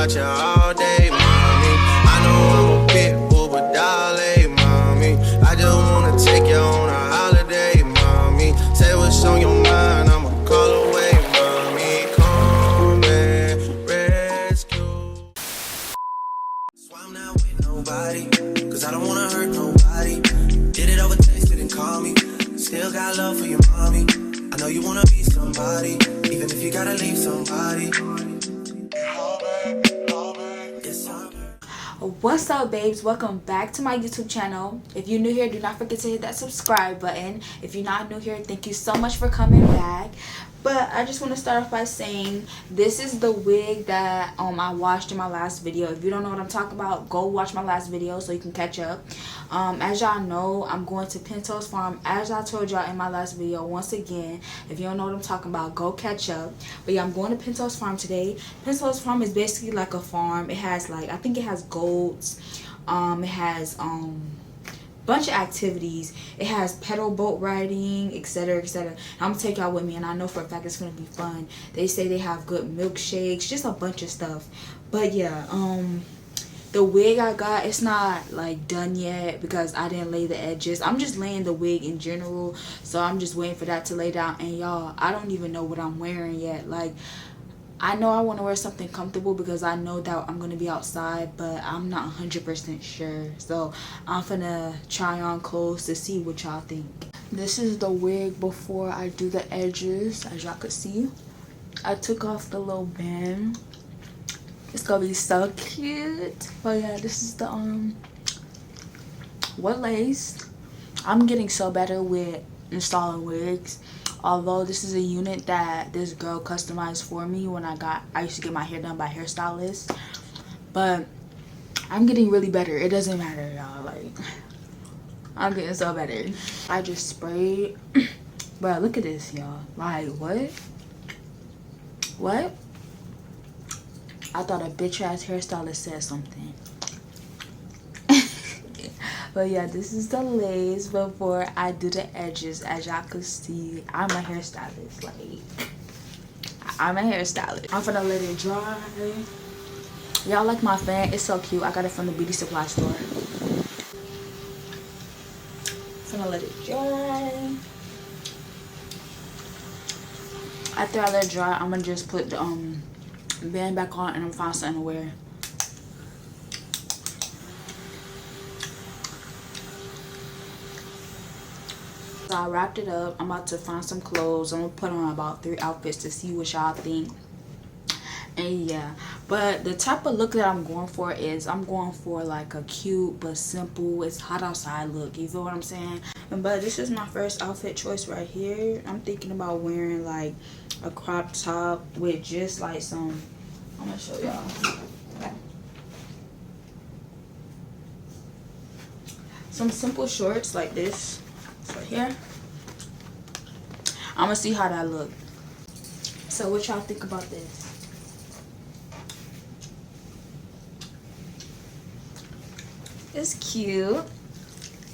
watch you all day, mommy. I know I'm a pit bull, but darling, mommy. I just wanna take you on a holiday, mommy. Say what's on your mind, I'ma call away, mommy. Come and rescue. So I'm not with nobody, cause I don't wanna hurt nobody. Did it over text, didn't call me. Still got love for your mommy. I know you wanna be somebody, even if you gotta leave somebody. What's up, babes? Welcome back to my YouTube channel. If you're new here, do not forget to hit that subscribe button. If you're not new here, thank you so much for coming back. But I just want to start off by saying this is the wig that I watched in my last video. If you don't know what I'm talking about, go watch my last video so you can catch up. As y'all know, I'm going to Pintos Farm, as I told y'all in my last video. Once again, if you don't know what I'm talking about, go catch up. But yeah, I'm going to Pintos Farm today. Pintos Farm is basically like a farm. It has like, I think it has goats. It has bunch of activities. It has pedal boat riding, etc, etc. I'm gonna take y'all with me, and I know for a fact it's gonna be fun. They say they have good milkshakes, just a bunch of stuff. But yeah, the wig I got, it's not like done yet because I didn't lay the edges. I'm just laying the wig in general, so I'm just waiting for that to lay down. And y'all, I don't even know what I'm wearing yet. Like, I know I want to wear something comfortable because I know that I'm going to be outside, but I'm not 100% sure. So I'm finna try on clothes to see what y'all think. This is the wig before I do the edges. As y'all could see, I took off the little band. It's gonna be so cute. But yeah, this is the what lace. I'm getting so better with installing wigs. Although this is a unit that this girl customized for me when I used to get my hair done by hairstylists. But I'm getting really better. It doesn't matter, y'all. Like, I'm getting so better. I just sprayed. Bro, look at this, y'all. Like, what? What? I thought a bitch ass hairstylist said something. But yeah, this is the lace before I do the edges. As y'all could see, I'm a hairstylist. Like, I'm a hairstylist. I'm gonna let it dry. Y'all like my fan? It's so cute. I got it from the beauty supply store. I'm gonna let it dry. After I let it dry, I'm gonna just put the band back on and I'm gonna find something to wear. So I wrapped it up. I'm about to find some clothes. I'm gonna put on about 3 outfits to see what y'all think. And yeah, but the type of look that I'm going for is I'm going for like a cute but simple, it's hot outside look. You feel what I'm saying? But this is my first outfit choice right here. I'm thinking about wearing like a crop top with just like some, I'm gonna show y'all. Some simple shorts like this. Right here. I'm gonna see how that look. So what y'all think about this? It's cute,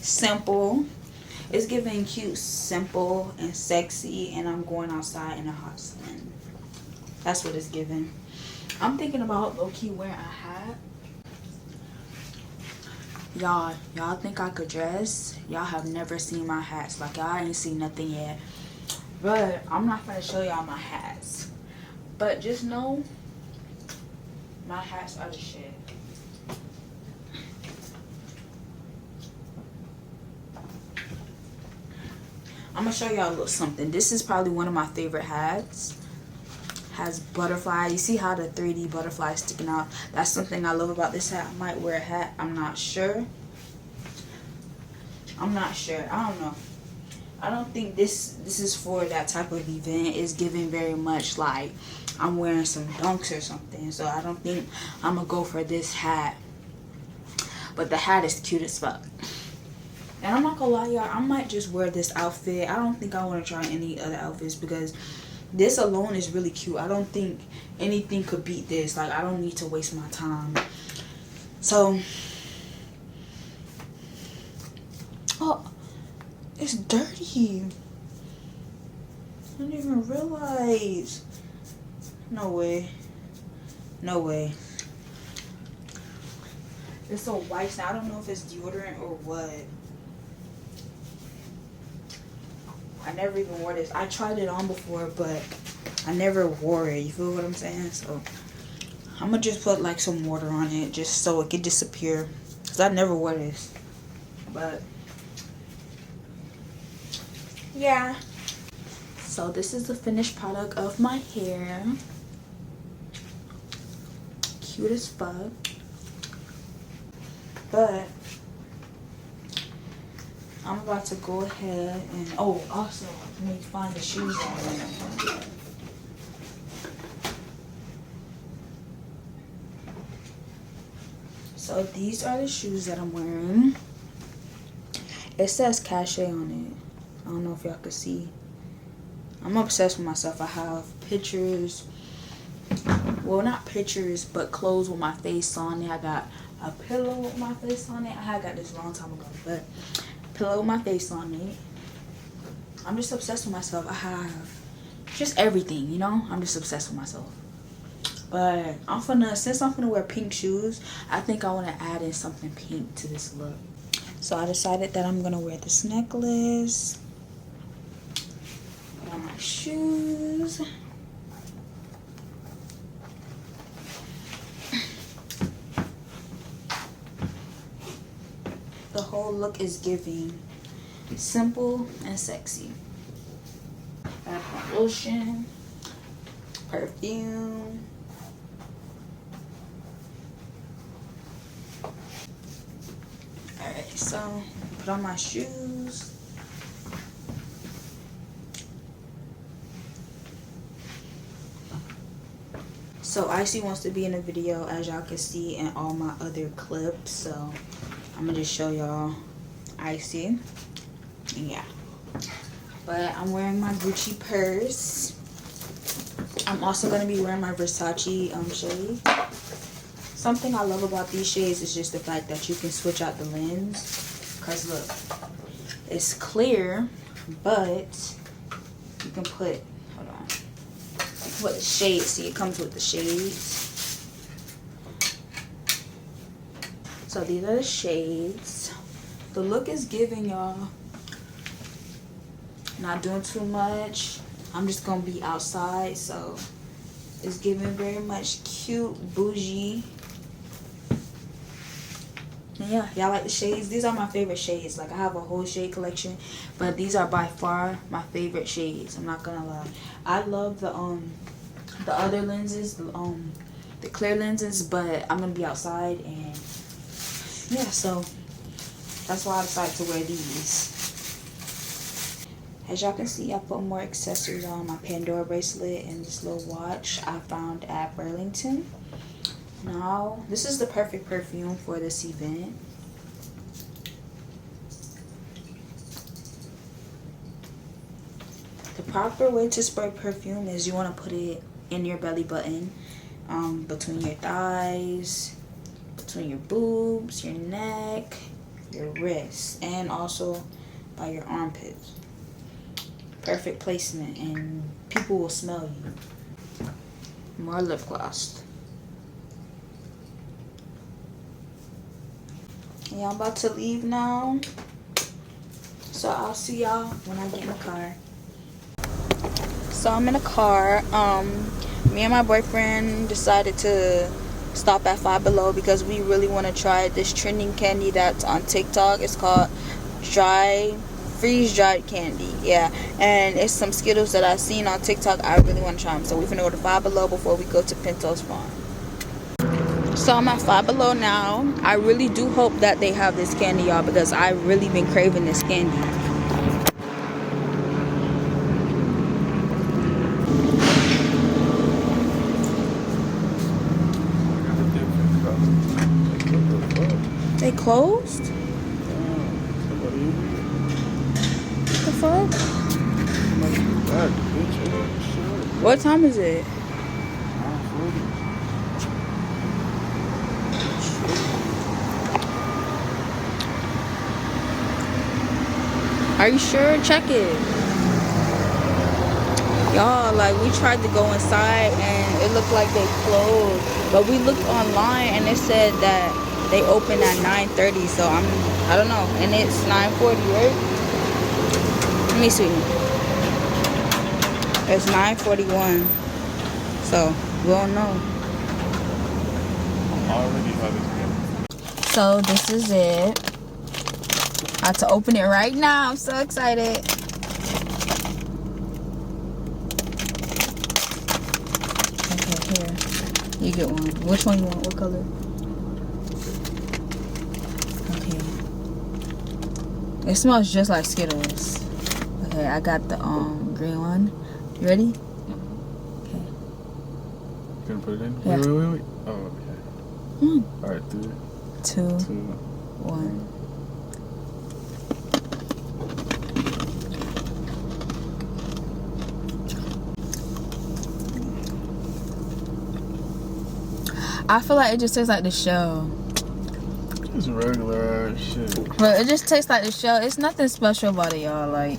simple. It's giving cute, simple, and sexy, and I'm going outside in a hot sun. That's what it's giving. I'm thinking about low-key wearing a hat. Y'all think I could dress? Y'all have never seen my hats. Like, y'all ain't seen nothing yet. But I'm not gonna show y'all my hats. But just know my hats are the shit. I'm gonna show y'all a little something. This is probably one of my favorite hats. Has butterfly. You see how the 3D butterfly is sticking out? That's something I love about this hat. I might wear a hat. I'm not sure. I don't know. I don't think this is for that type of event. It's giving very much like I'm wearing some dunks or something. So I don't think I'm gonna go for this hat. But the hat is cute as fuck. And I'm not gonna lie, y'all, I might just wear this outfit. I don't think I want to try any other outfits because this alone is really cute. I don't think anything could beat this. Like, I don't need to waste my time. So, oh, it's dirty. I didn't even realize. No way. No way. It's a white. Now I don't know if it's deodorant or what. I never even wore this. I tried it on before, but I never wore it. You feel what I'm saying? So I'm gonna just put like some water on it just so it could disappear. Cause I never wore this. But yeah. So this is the finished product of my hair. Cute as fuck. But I'm about to go ahead and also let me find the shoes on there. So these are the shoes that I'm wearing. It says cachet on it. I don't know if y'all can see. I'm obsessed with myself. I have pictures. Well, not pictures, but clothes with my face on it. I got a pillow with my face on it. I had got this a long time ago, but pillow with my face on it. I'm just obsessed with myself. I have just everything, you know? I'm just obsessed with myself. But since I'm gonna wear pink shoes, I think I want to add in something pink to this look. So I decided that I'm gonna wear this necklace, put on my shoes. The whole look is giving simple and sexy. I have my lotion, perfume. Alright, so put on my shoes. So Icy wants to be in a video, as y'all can see in all my other clips. So I'm gonna just show y'all Icy. And yeah. But I'm wearing my Gucci purse. I'm also gonna be wearing my Versace shade. Something I love about these shades is just the fact that you can switch out the lens. Cause look, it's clear, but you can put, hold on, you can put the shades. See, it comes with the shades. So these are the shades. The look is giving, y'all. Not doing too much. I'm just gonna be outside, so it's giving very much cute, bougie. And yeah, y'all like the shades? These are my favorite shades. Like, I have a whole shade collection, but these are by far my favorite shades. I'm not gonna lie. I love the other lenses, the clear lenses, but I'm gonna be outside, and yeah, so that's why I decided to wear these. As y'all can see, I put more accessories on, my Pandora bracelet and this little watch I found at Burlington. Now, this is the perfect perfume for this event. The proper way to spray perfume is you want to put it in your belly button, between your thighs, between your boobs, your neck, your wrists, and also by your armpits. Perfect placement, and people will smell you. More lip gloss. Yeah, I'm about to leave now, so I'll see y'all when I get in the car. So I'm in a car. Me and my boyfriend decided to stop at Five Below because we really want to try this trending candy that's on TikTok. It's called freeze-dried candy. Yeah, and it's some Skittles that I've seen on TikTok. I really want to try them, so we're gonna go to Five Below before we go to Pintos Farm. So I'm at Five Below now. I really do hope that they have this candy, y'all, because I've really been craving this candy. They closed? What the fuck? What time is it? Are you sure? Check it. Y'all, like, we tried to go inside and it looked like they closed. But we looked online and it said that They open at 9:30, so I don't know. And it's 9:40, right? Let me see. It's 9:41, so we'll know. So this is it. I have to open it right now. I'm so excited. Okay, here. You get one. Which one you want? What color? Okay. It smells just like Skittles. Okay, I got the green one. You ready? Okay. You gonna put it in? Yeah. Wait. Oh, okay. Alright, 3, 2, 2, 1. I feel like it just tastes like the shell. It's regular ass shit. But it just tastes like the shell. It's nothing special about it, y'all. Like,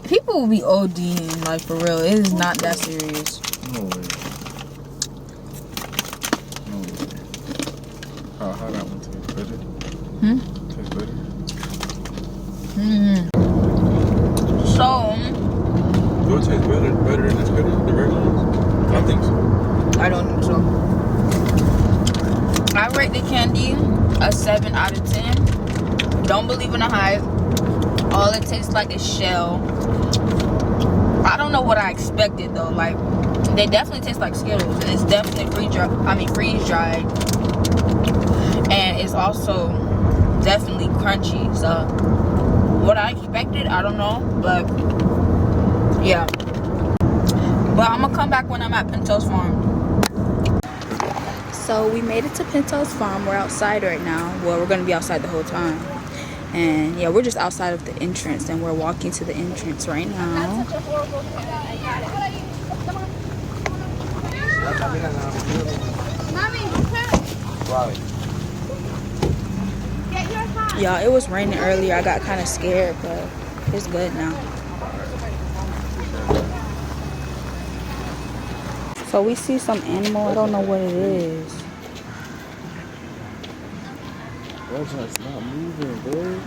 people will be ODing, like, for real. It is not that serious. No way. No way. How that one taste? Better? Tastes better? So, Do it taste better than the regular ones? I think so. I don't think so. I rate the candy a 7 out of 10. Don't believe in the hype. All it tastes like is shell. I don't know what I expected though. Like, they definitely taste like Skittles. And it's definitely freeze dried. And it's also definitely crunchy. So, what I expected, I don't know. But, yeah. But I'm gonna come back when I'm at Pintos Farm. So we made it to Pintos Farm. We're outside right now. Well, we're gonna be outside the whole time. And yeah, we're just outside of the entrance and we're walking to the entrance right now. Yeah, it was raining earlier. I got kind of scared, but it's good now. So we see some animal. I don't know what it is. That's just not moving, bro.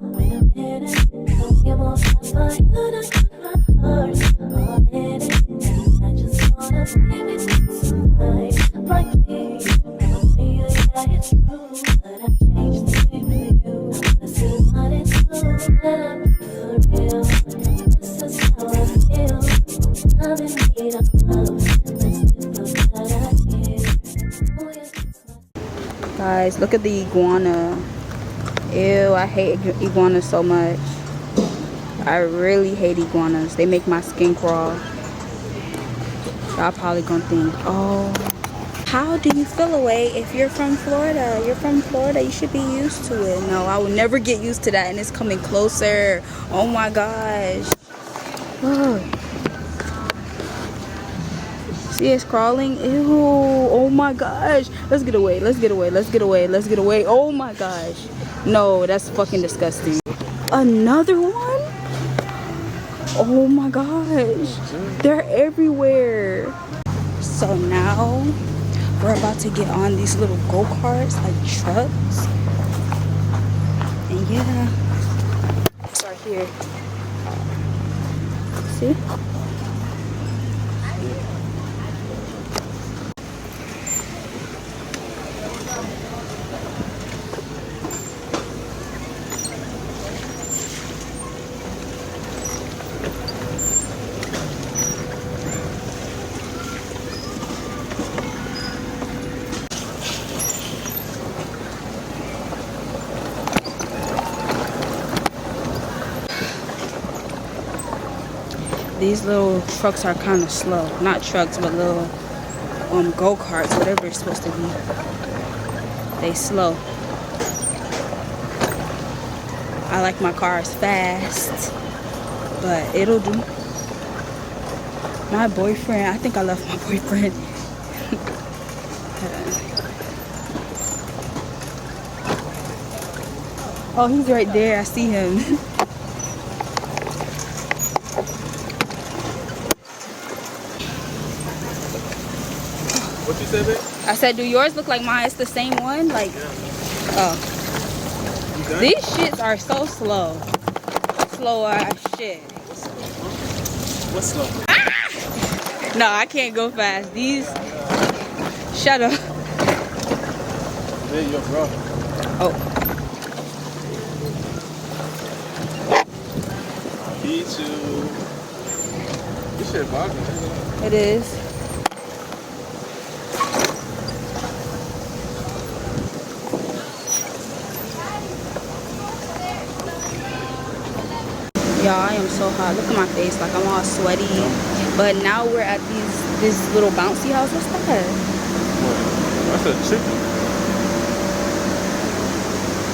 Wait a minute, don't get more fast, but you done put my heart all in it. I just wanna baby tonight, like please. Yeah, it's true, but I changed the way for you. I see what it's doing, and I'm for real. This is how I feel. I'm in need of love. Let's do the that I give. Oh yes, Guys, look at the iguana. Ew, I hate iguanas so much. I really hate iguanas. They make my skin crawl. Y'all probably gonna think, oh, how do you feel away if you're from Florida? You're from Florida, you should be used to it. No, I will never get used to that, and it's coming closer. Oh my gosh. Look. See, it's crawling. Ew, oh my gosh. Let's get away, let's get away, let's get away, let's get away. Oh my gosh. No, that's fucking disgusting. Another one? Oh my gosh. They're everywhere. So now we're about to get on these little go-karts, like trucks. And yeah, it's right here. See? These little trucks are kind of slow. Not trucks, but little go-karts, whatever it's supposed to be. They slow. I like my cars fast, but it'll do. My boyfriend, I think I left my boyfriend. Oh, he's right there. I see him. What you said, babe? I said, do yours look like mine? It's the same one? Like, oh. You done? These shits are so slow. Slow ass shit. What's slow? No, I can't go fast. These, shut up. There you go, bro. Oh. Me too. This shit boggling. It is. Y'all, I am so hot. Look at my face, like I'm all sweaty. But now we're at this little bouncy house. What's that? What? That's a chicken.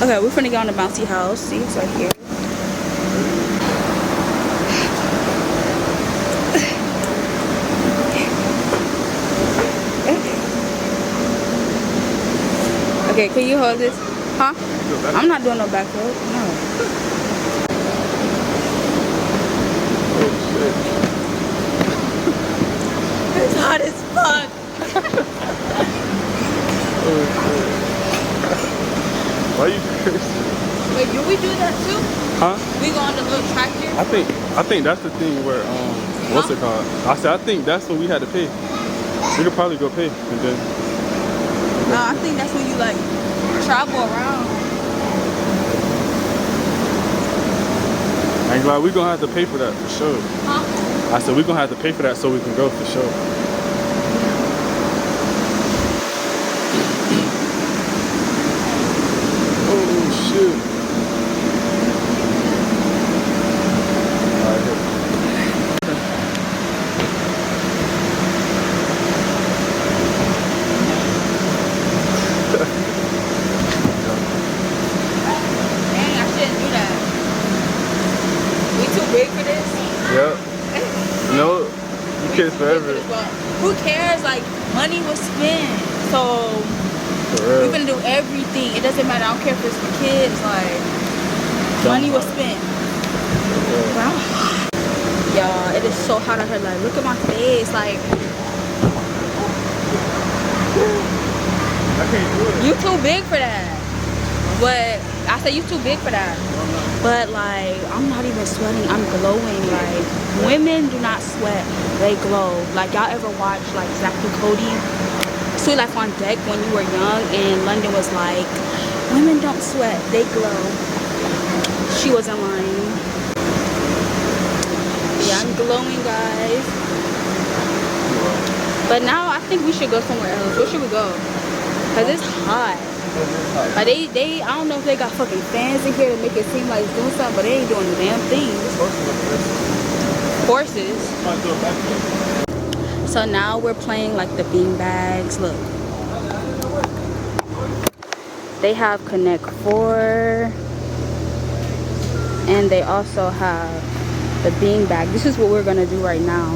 Okay, we're finna get on the bouncy house. See, it's right here. Okay, can you hold this? Huh? I'm not doing no back row. No. It's hot as fuck. Why you cursing? Wait, do we do that too? Huh? We go on the little tractor? I think that's the thing where what's it called? I said I think that's when we had to pay. We could probably go pay and then. No, I think that's when you like travel around. I ain't glad we gonna have to pay for that for sure. Huh? I said we gonna have to pay for that so we can go for sure. Oh shit. Alright, here. Dang, I shouldn't do that. We too big for this? Yep. No, you kids forever. Well, who cares? Like, money was spent. So, For real. we're gonna do everything. It doesn't matter. I don't care if it's for kids. Like, money was spent. Wow. Y'all, it is so hot out here. Like, look at my face. Like, I can't do it. you too big for that. But I said you too big for that. But like, I'm not even sweating. I'm glowing. Like, women do not sweat. They glow. Like, y'all ever watch like Zack and Cody? Sweet Life on Deck when you were young, and London was like, women don't sweat. They glow. She wasn't lying. Yeah, I'm glowing, guys. But now I think we should go somewhere else. Where should we go? Cause it's hot. Like they, I don't know if they got fucking fans in here to make it seem like it's doing something, but they ain't doing the damn thing. Horses. So now we're playing like the bean bags. Look, they have Connect 4, and they also have the bean bag. This is what we're gonna do right now.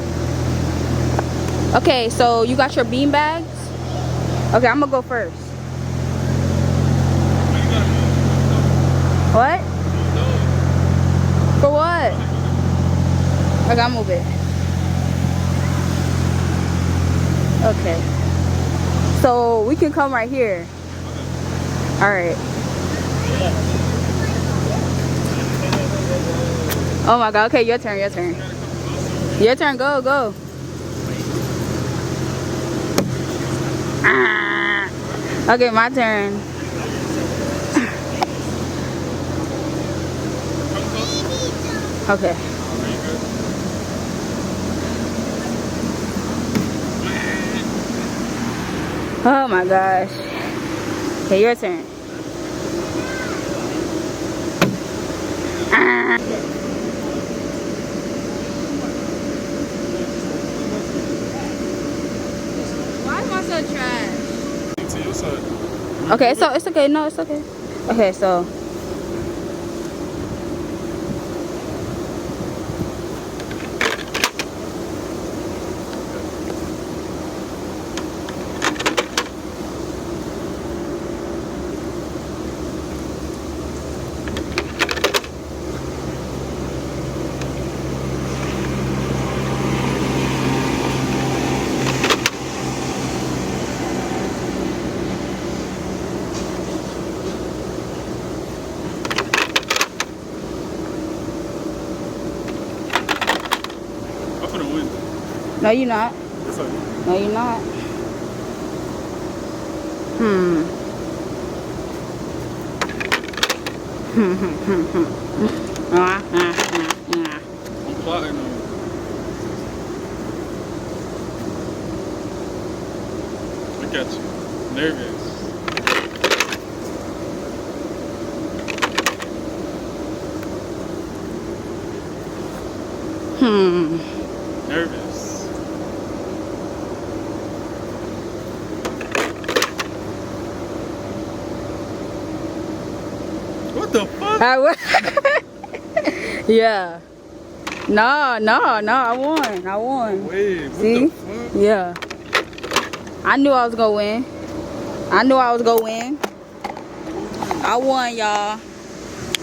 Okay, so you got your bean bags? Okay, I'm gonna go first. What? For what? Okay, I'll move it. Okay. So we can come right here. Alright. Oh my god, okay, your turn, your turn. Your turn, go, go. Ah. Okay, my turn. Okay. Oh my gosh. Okay, your turn. Ah. Why am I so trash? Okay, so it's okay. No, it's okay. Okay, so. No, you're not. What's up? No, you're not. I'm plotting on you. Look at you. Nervous. Nervous. What the fuck? Yeah. No, I won. Wait, what See? the fuck? Yeah. I knew I was gonna win. I won, y'all.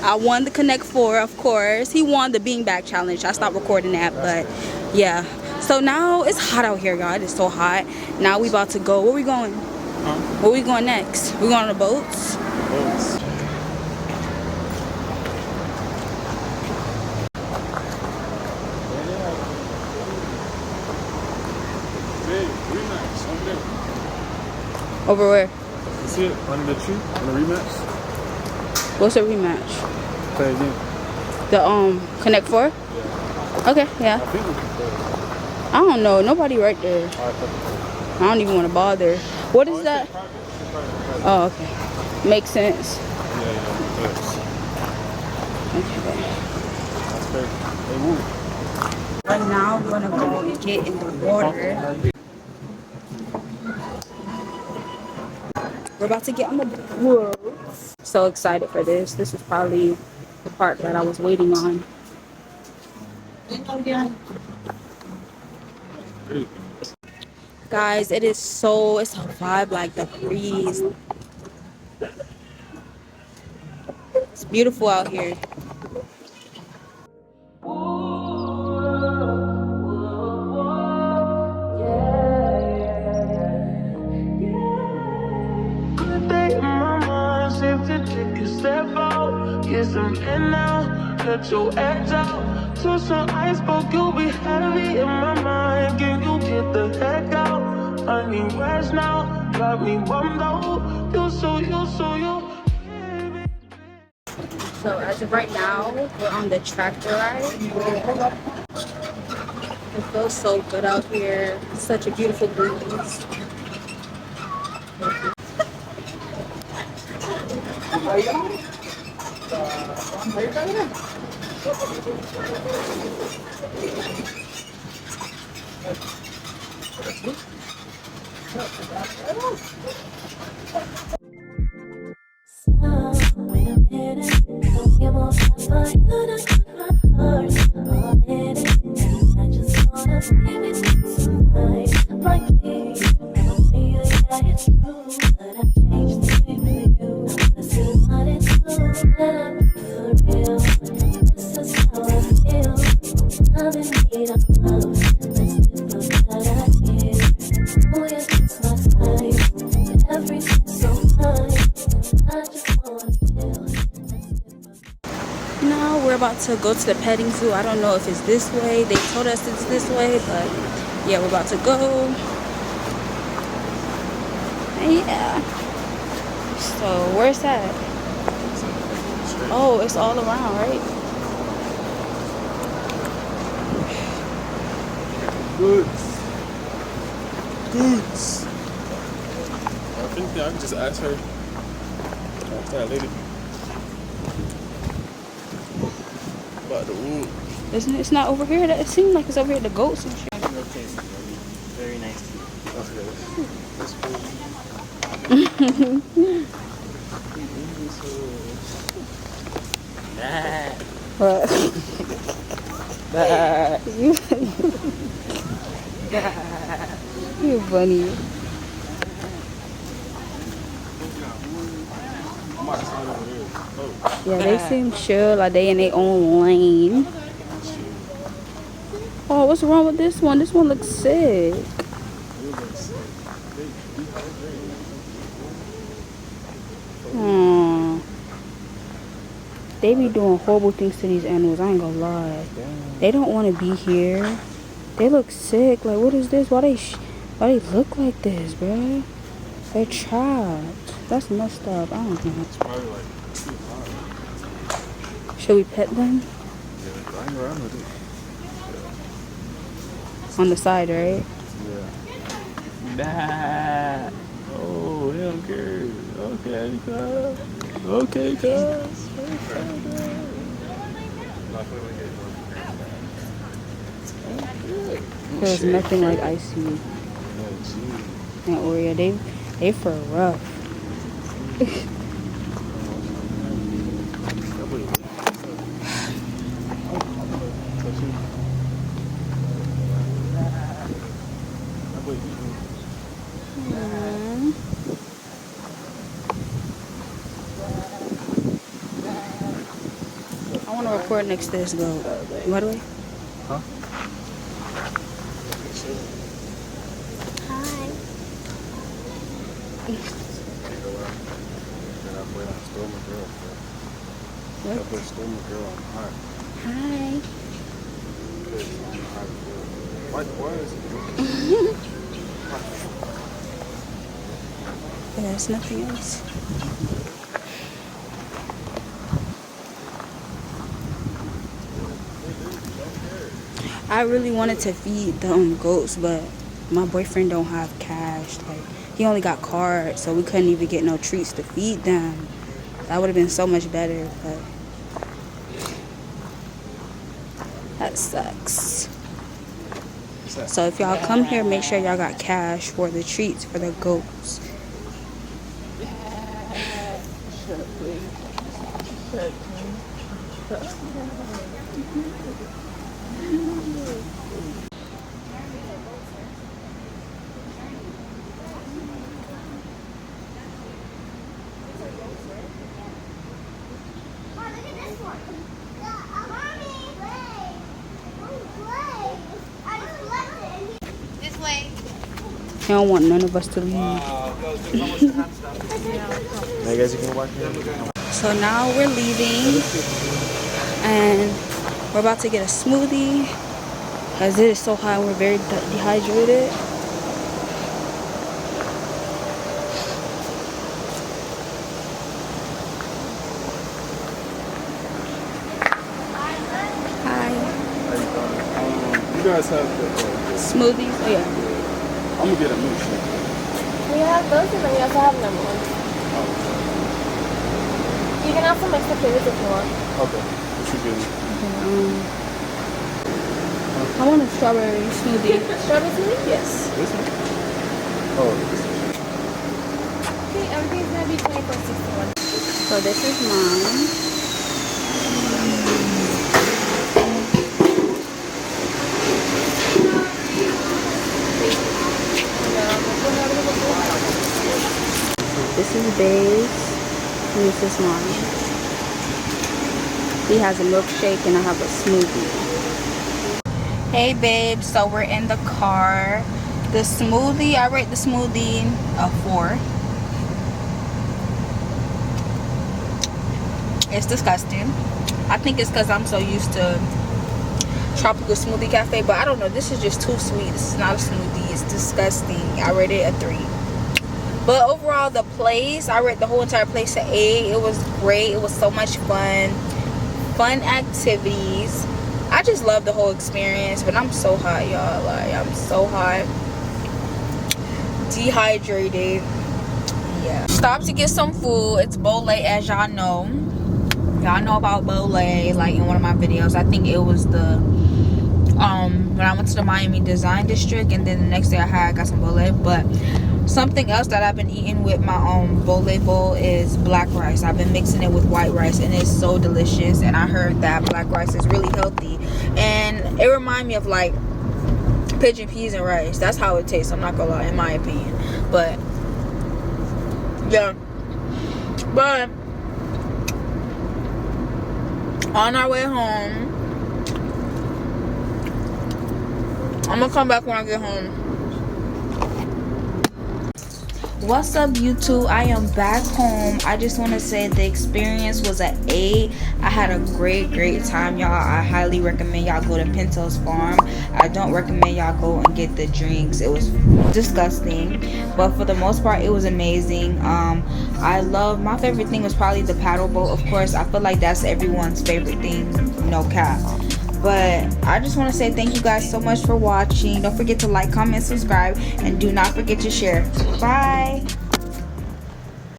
I won the Connect 4, of course. He won the beanbag challenge. I stopped recording that, but yeah. So now it's hot out here, y'all. It's so hot. Now we about to go. Where we going? Huh? Where we going next? We going on the boats? Boats. Hey, rematch. Over there. Over where? You see it? Under the tree? On the rematch? What's the rematch? Play again. The Connect 4? Yeah. Okay, I yeah. think we can play. I don't know. Nobody right there. Alright, fuck I don't even want to bother. What is it. that? It's private. Oh, okay. Makes sense. Yeah. Okay. That's perfect. Hey, woo. Right now, we're gonna go and get in the water. We're about to get on the boat. So excited for this. This is probably the part that I was waiting on. Guys, it's a vibe, like the breeze. It's beautiful out here. Good day in my mind, safe to take a step out. Get some air now, let your edge out. To some iceberg, you'll be heavy in my mind. Can you get the heck out? I need rest now, got me bummed out. You so. So as of right now, we're on the tractor ride. It feels so good out here. Such a beautiful breeze. Wait a minute, Glamorous, for you to put my heart all in it. I just wanna give it tonight, like me. Yeah, it's true, but I changed the way for you. I see what it's doing, and I'm for real. This is how I feel. I'm in need of love. Let's do the that I give. Oh yeah, it's my time. Everything's so fine. I just wanna feel. Now we're about to go to the petting zoo. I don't know if it's this way. They told us it's this way, but yeah, we're about to go. And yeah. So where's that? Oh, it's all around, right? Goods. I think I can just ask her. Ask that lady. About the wood. Isn't it's not over here? It seems like it's over here. The goats and shit. Very nice. Okay. That's cool. What? You're funny. Yeah, they seem chill, like they in their own lane. Oh, what's wrong with this one? This one looks sick. They be doing horrible things to these animals. I ain't gonna lie. They don't want to be here. They look sick. Like, what is this? Why they look like this, bro? They're trapped. That's messed up. I don't know. It's probably like too hot. Should we pet them? Yeah, I ain't around with it. On the side, right? Yeah. Nah. Oh, he don't care. Okay, cuz. Okay, cuz. There's nothing like icy and Oreo. They for rough. I want to record next to this goat. By the way. Huh? Hi. There's nothing else. I really wanted to feed the goats, but my boyfriend don't have cash. Like, he only got cards, so we couldn't even get no treats to feed them. That would have been so much better, but that sucks. So if y'all come here, make sure y'all got cash for the treats for the goats. He don't want none of us to leave. Hey guys, you can watch me. So now we're leaving and we're about to get a smoothie because it is so hot and we're very dehydrated. Hi. You guys have the Smoothies? Oh yeah. I'm gonna get a milkshake. We have those and then we also have number ones. You can have some extra flavors if you want. Okay. What you getting? I want a strawberry smoothie. Strawberry smoothie? Yes. This one? Oh, this one. Okay, everything's gonna be $24.61. So this is mine. This is Babe's, and this is mine. He has a milkshake and I have a smoothie. Hey babe, so we're in the car. The smoothie, I rate the smoothie a 4. It's disgusting. I think it's because I'm so used to Tropical Smoothie Cafe, but I don't know, this is just too sweet. This is not a smoothie, it's disgusting. I rate it a 3. But overall, the place, I rate the whole entire place an 8. It was great. It was so much fun. Fun activities. I just love the whole experience. But I'm so hot, y'all. Like, I'm so hot. Dehydrated. Yeah. Stopped to get some food. It's Bole, as y'all know. Y'all know about Bole, like in one of my videos. I think it was the when I went to the Miami Design District, and then the next day I got some Bole. But something else that I've been eating with my Bole bowl is black rice. I've been mixing it with white rice and it's so delicious, and I heard that black rice is really healthy and it reminds me of like pigeon peas and rice. That's how it tastes, I'm not gonna lie, in my opinion. But yeah, but on our way home, I'm gonna come back when I get home. What's up, YouTube? I am back home. I just want to say the experience was an 8. I had a great time, y'all. I highly recommend y'all go to Pintos Farm. I don't recommend y'all go and get the drinks. It was disgusting, but for the most part it was amazing. I love, my favorite thing was probably the paddle boat. Of course, I feel like that's everyone's favorite thing, no cap. But I just want to say thank you guys so much for watching. Don't forget to like, comment, subscribe, and do not forget to share. Bye.